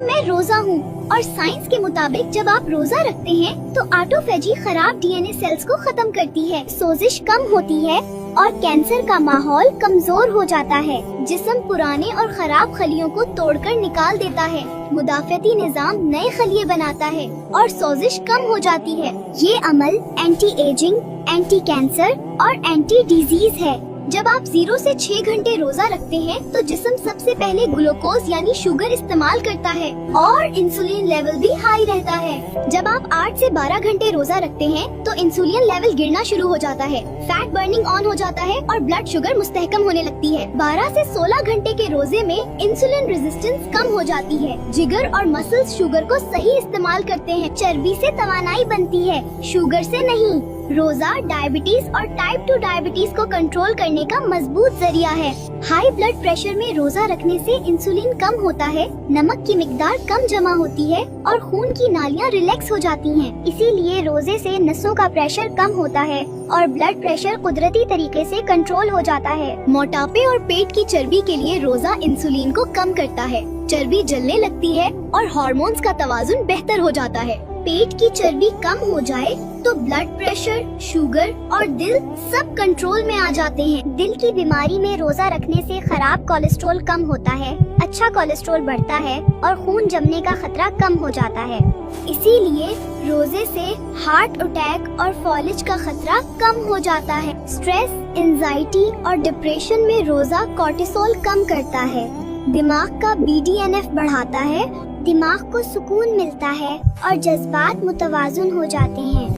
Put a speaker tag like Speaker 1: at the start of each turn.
Speaker 1: मैं रोजा हूँ और साइंस के मुताबिक जब आप रोजा रखते हैं तो ऑटोफेजी खराब डीएनए सेल्स को खत्म करती है, सोजिश कम होती है और कैंसर का माहौल कमजोर हो जाता है। जिस्म पुराने और खराब खलियों को तोड़कर निकाल देता है, मुदाफ़ती निज़ाम नए खलिए बनाता है और सोजिश कम हो जाती है। ये अमल एंटी एजिंग, एंटी कैंसर और एंटी डिजीज है। जब आप 0 से 6 घंटे रोजा रखते हैं तो जिस्म सबसे पहले ग्लूकोज यानी शुगर इस्तेमाल करता है और इंसुलिन लेवल भी हाई रहता है। जब आप 8 से 12 घंटे रोजा रखते हैं तो इंसुलिन लेवल गिरना शुरू हो जाता है, फैट बर्निंग ऑन हो जाता है और ब्लड शुगर मुस्तहकम होने लगती है। 12 से 16 घंटे के रोजे में इंसुलिन रेजिस्टेंस कम हो जाती है, जिगर और मसल्स शुगर को सही इस्तेमाल करते हैं, चर्बी से तवानाई बनती है, शुगर से नहीं। रोजा डायबिटीज और टाइप 2 डायबिटीज को कंट्रोल करने का मजबूत जरिया है। हाई ब्लड प्रेशर में रोजा रखने से इंसुलिन कम होता है, नमक की मिकदार कम जमा होती है और खून की नालियां रिलैक्स हो जाती हैं। इसीलिए रोजे से नसों का प्रेशर कम होता है और ब्लड प्रेशर कुदरती तरीके से कंट्रोल हो जाता है। मोटापे और पेट की चर्बी के लिए रोजा इंसुलिन को कम करता है, चर्बी जलने लगती है और हार्मोन्स का तवाजुन बेहतर हो जाता है। पेट की चर्बी कम हो जाए तो ब्लड प्रेशर, शुगर और दिल सब कंट्रोल में आ जाते हैं। दिल की बीमारी में रोजा रखने से खराब कोलेस्ट्रॉल कम होता है, अच्छा कोलेस्ट्रॉल बढ़ता है और खून जमने का खतरा कम हो जाता है। इसीलिए रोजे से हार्ट अटैक और फॉलेज का खतरा कम हो जाता है। स्ट्रेस, एंजाइटी और डिप्रेशन में रोजा कोर्टिसोल कम करता है, दिमाग का BDNF बढ़ाता है, दिमाग को सुकून मिलता है और जज्बात मुतवाजुन हो जाते हैं।